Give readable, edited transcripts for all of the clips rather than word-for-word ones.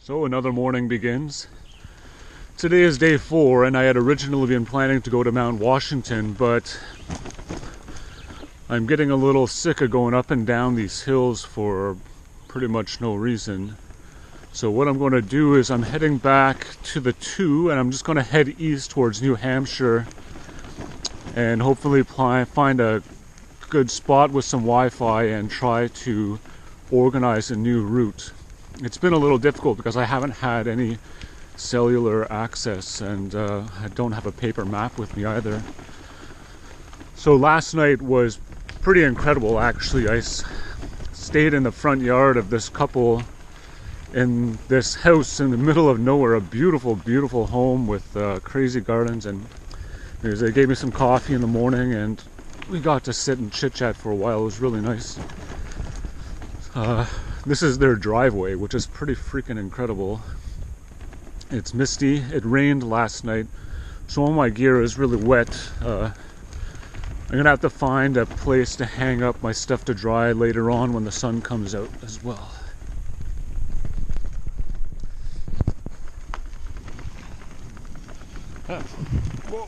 So another morning begins. Today is day 4, and I had originally been planning to go to Mount Washington, but I'm getting a little sick of going up and down these hills for pretty much no reason. So what I'm going to do is I'm heading back to the 2, and I'm just going to head east towards New Hampshire and hopefully find a good spot with some Wi-Fi and try to organize a new route. It's been a little difficult because I haven't had any cellular access, and I don't have a paper map with me either. So last night was pretty incredible actually. I stayed in the front yard of this couple in this house in the middle of nowhere, a beautiful, beautiful home with crazy gardens, and they gave me some coffee in the morning and we got to sit and chit chat for a while. It was really nice. This is their driveway, which is pretty freaking incredible. It's misty. It rained last night, so all my gear is really wet. I'm gonna have to find a place to hang up my stuff to dry later on when the sun comes out as well. Whoa.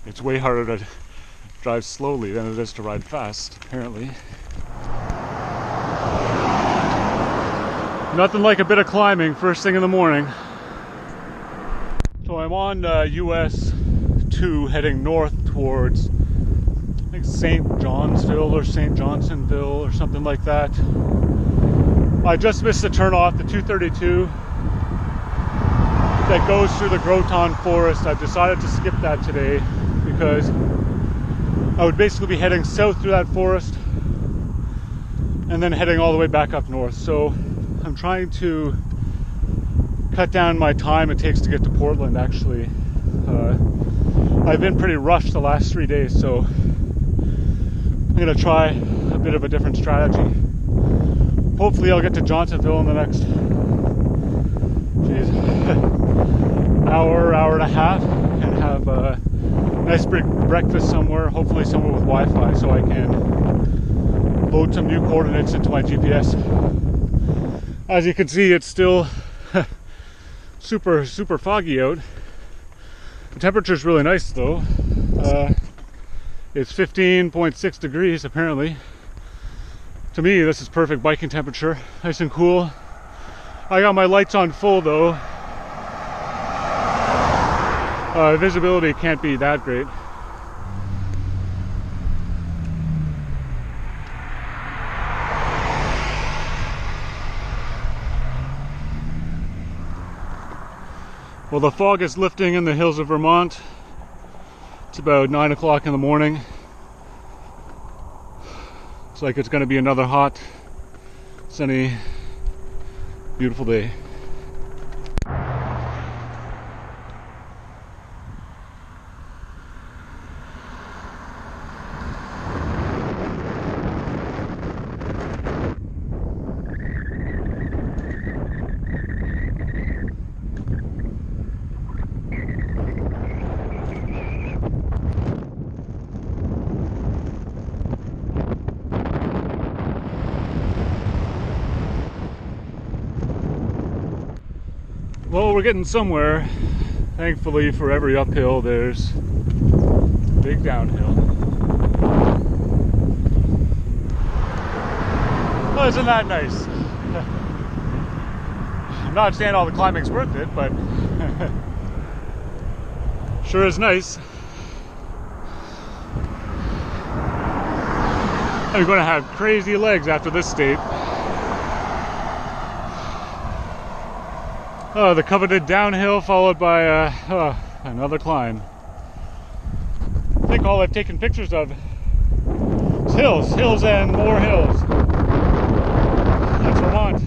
It's way harder to drive slowly than it is to ride fast, apparently. Nothing like a bit of climbing first thing in the morning. So I'm on US 2 heading north towards, I think, St. Johnsville or St. Johnsonville or something like that. I just missed the turn off the 232 that goes through the Groton forest. I've decided to skip that today because I would basically be heading south through that forest and then heading all the way back up north. So I'm trying to cut down my time it takes to get to Portland, actually. I've been pretty rushed the last 3 days, so I'm going to try a bit of a different strategy. Hopefully I'll get to Johnsonville in the next hour and a half and have a nice big breakfast somewhere, hopefully somewhere with Wi-Fi, so I can load some new coordinates into my GPS. As you can see, it's still super foggy out. The temperature's really nice though. It's 15.6 degrees apparently. To me, this is perfect biking temperature. Nice and cool. I got my lights on full though. Visibility can't be that great. Well, the fog is lifting in the hills of Vermont. It's about 9 o'clock in the morning. Looks like it's going to be another hot, sunny, beautiful day. Well, we're getting somewhere. Thankfully, for every uphill, there's a big downhill. Well, isn't that nice? I'm not saying all the climbing's worth it, but sure is nice. I'm going to have crazy legs after this state. The coveted downhill followed by another climb. I think all I've taken pictures of is hills and more hills. That's Vermont.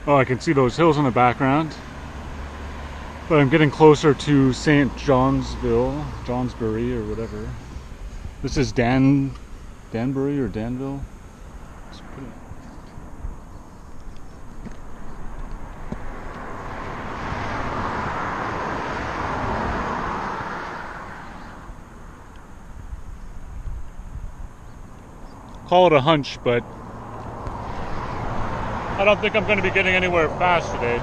Oh, I can see those hills in the background. But I'm getting closer to St. Johnsbury or whatever. This is Danbury or Danville. It's pretty... call it a hunch, but I don't think I'm going to be getting anywhere fast today.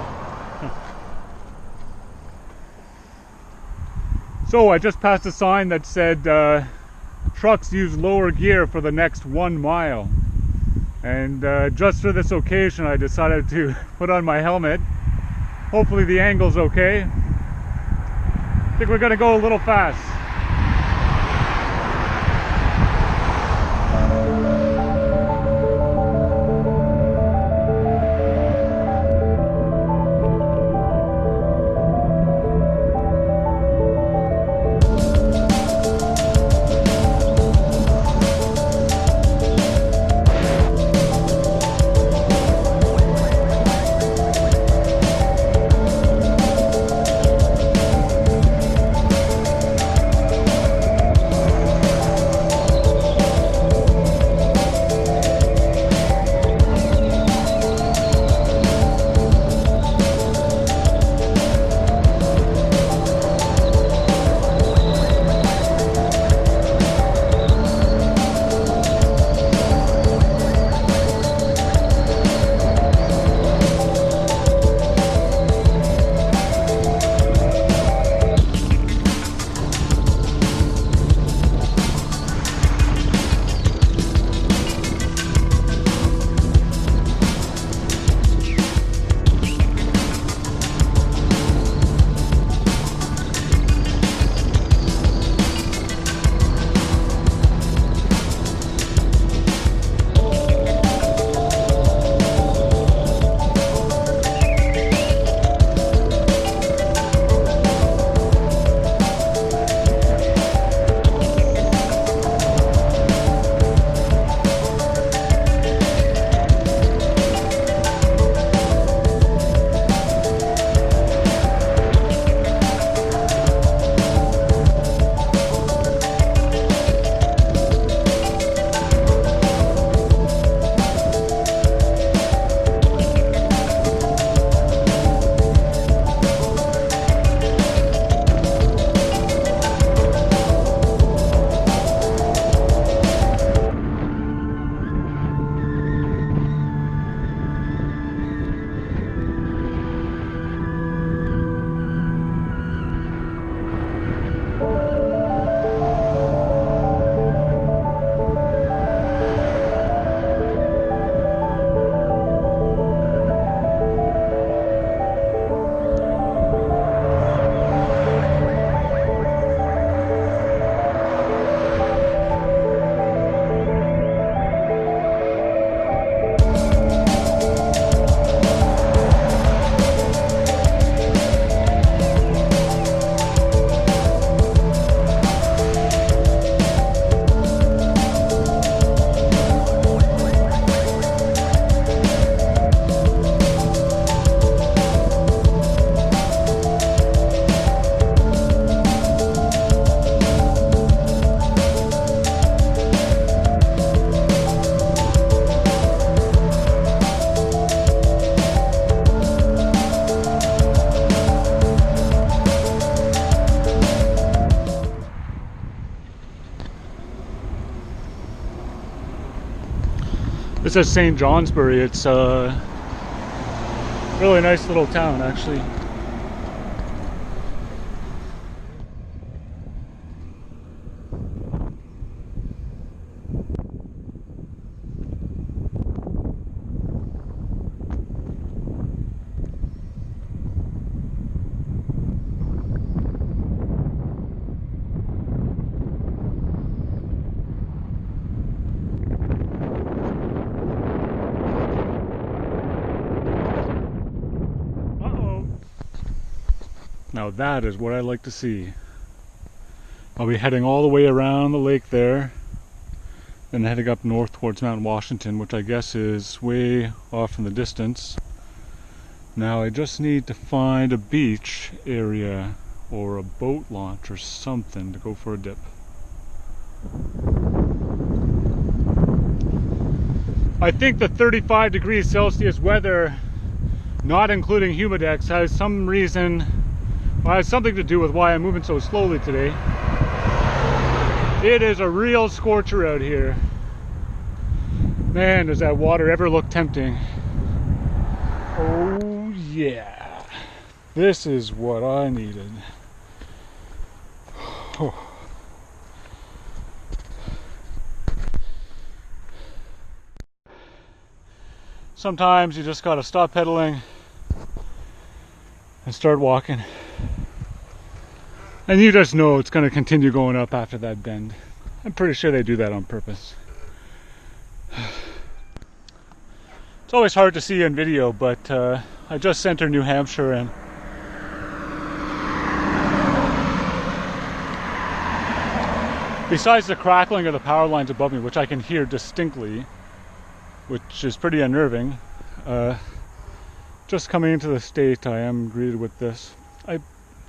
So I just passed a sign that said trucks use lower gear for the next 1 mile. And just for this occasion I decided to put on my helmet. Hopefully the angle's okay. I think we're going to go a little fast. This is St. Johnsbury. It's a really nice little town, actually. Now that is what I like to see. I'll be heading all the way around the lake there, then heading up north towards Mount Washington, which I guess is way off in the distance. Now I just need to find a beach area or a boat launch or something to go for a dip. I think the 35 degrees Celsius weather, not including humidex, has some reason, well, has something to do with why I'm moving so slowly today. It is a real scorcher out here. Man, does that water ever look tempting. Oh yeah. This is what I needed. Oh. Sometimes you just gotta stop pedaling and start walking. And you just know it's gonna continue going up after that bend. I'm pretty sure they do that on purpose. It's always hard to see on video, but I just entered New Hampshire, and besides the crackling of the power lines above me, which I can hear distinctly, which is pretty unnerving, just coming into the state I am greeted with this. I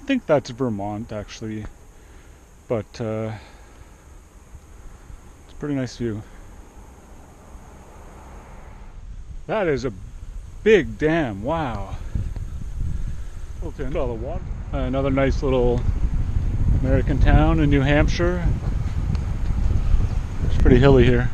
think that's Vermont actually, but it's a pretty nice view. That is a big dam, wow. Okay, all the water. Another nice little American town in New Hampshire. It's pretty hilly here.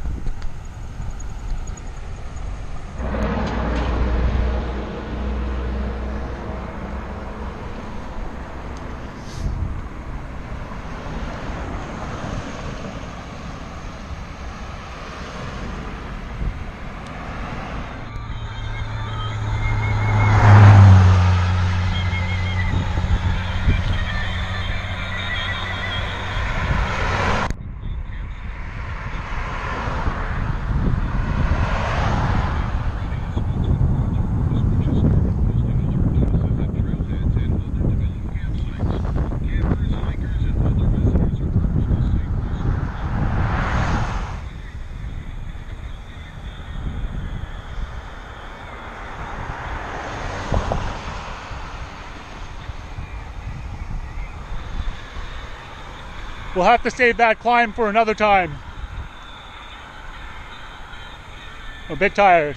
We'll have to save that climb for another time. I'm a bit tired.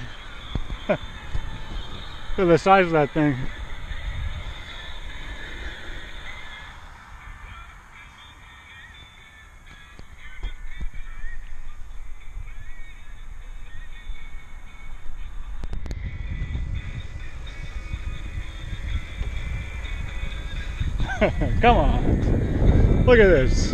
Look at the size of that thing. Come on. Look at this.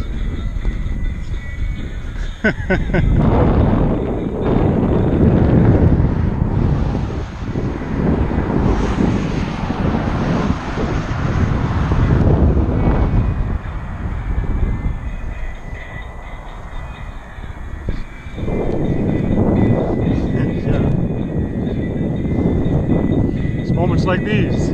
It's moments like these.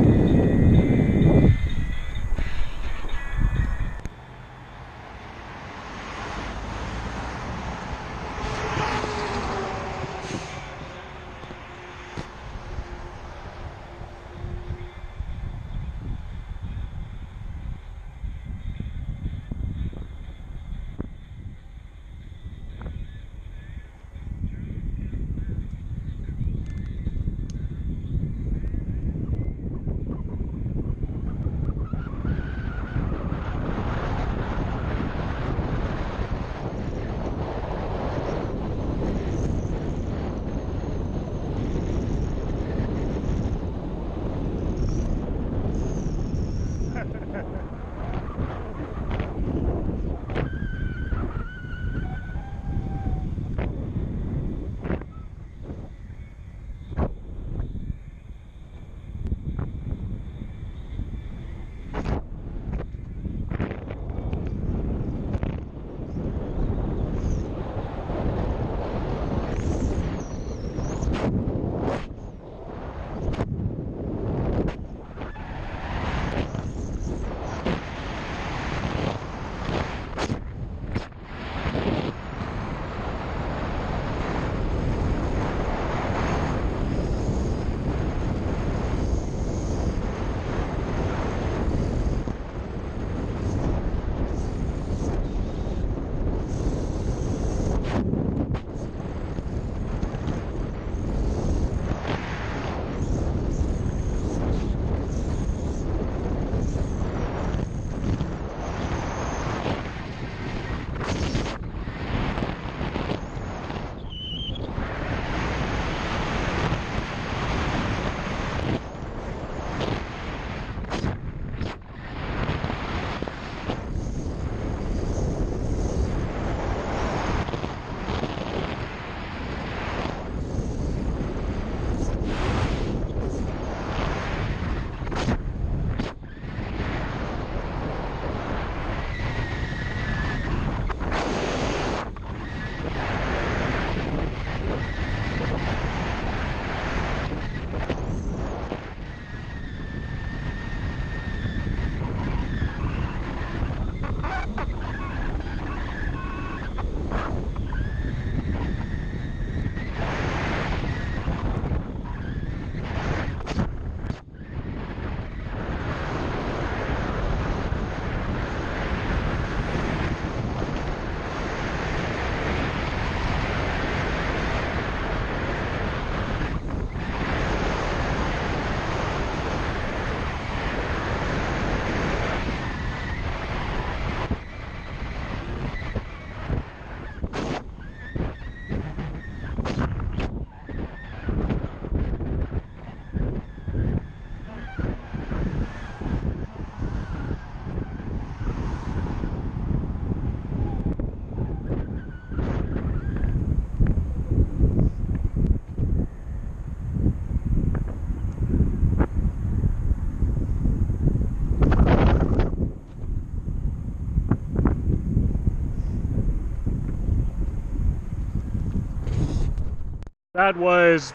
That was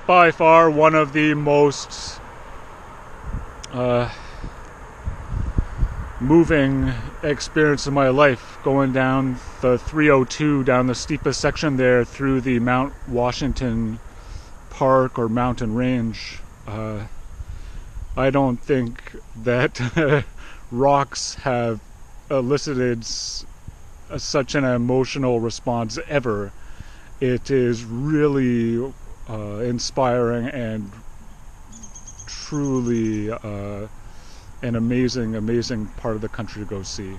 by far one of the most moving experience of my life, going down the 302, down the steepest section there through the Mount Washington Park or mountain range. I don't think that rocks have elicited such an emotional response ever. It is really inspiring and truly an amazing part of the country to go see.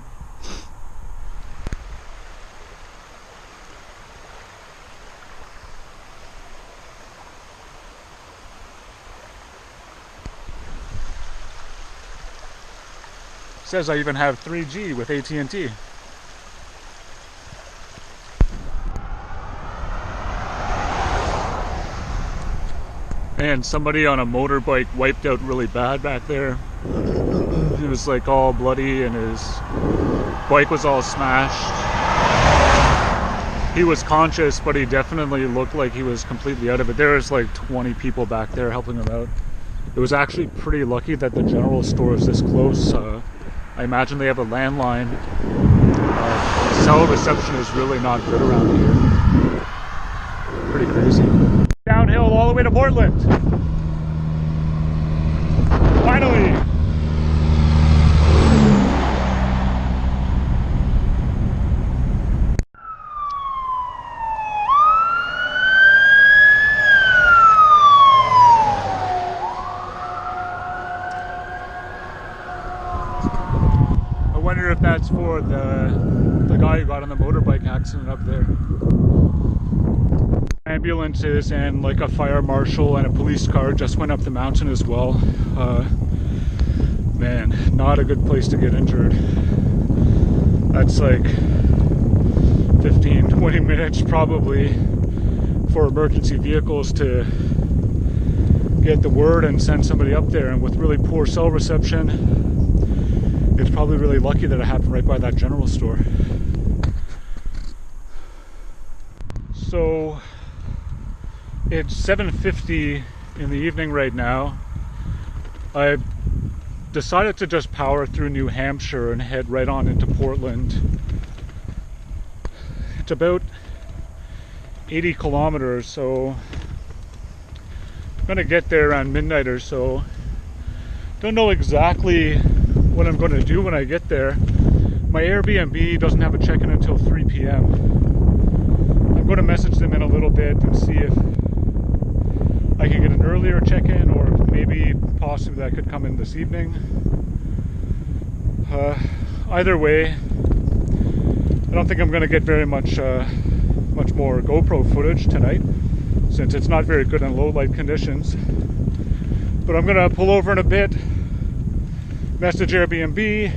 Says I even have 3G with AT&T. And somebody on a motorbike wiped out really bad back there. He was like all bloody and his bike was all smashed. He was conscious, but he definitely looked like he was completely out of it. There was like 20 people back there helping him out. It was actually pretty lucky that the general store is this close. I imagine they have a landline. Cell reception is really not good around here. Pretty crazy. Downhill all the way to Portland. Finally. I wonder if that's for the guy who got in the motorbike accident up there. Ambulances and like a fire marshal and a police car just went up the mountain as well. Man, not a good place to get injured. That's like 15-20 minutes probably for emergency vehicles to get the word and send somebody up there, and with really poor cell reception, it's probably really lucky that it happened right by that general store. So it's 7:50 in the evening right now. I decided to just power through New Hampshire and head right on into Portland. It's about 80 kilometers, so I'm gonna get there around midnight or so. Don't know exactly what I'm gonna do when I get there. My Airbnb doesn't have a check-in until 3 p.m. I'm going to message them in a little bit and see if I can get an earlier check-in, or maybe possibly I could come in this evening. Either way, I don't think I'm going to get very much more GoPro footage tonight, since it's not very good in low light conditions. But I'm going to pull over in a bit, message Airbnb,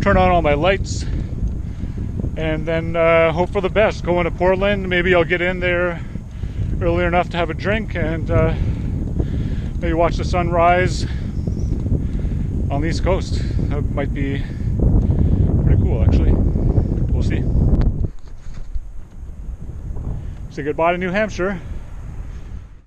turn on all my lights, and then hope for the best. Go into Portland, maybe I'll get in there early enough to have a drink and maybe watch the sunrise on the East Coast. That might be pretty cool, actually. We'll see. Say goodbye to New Hampshire.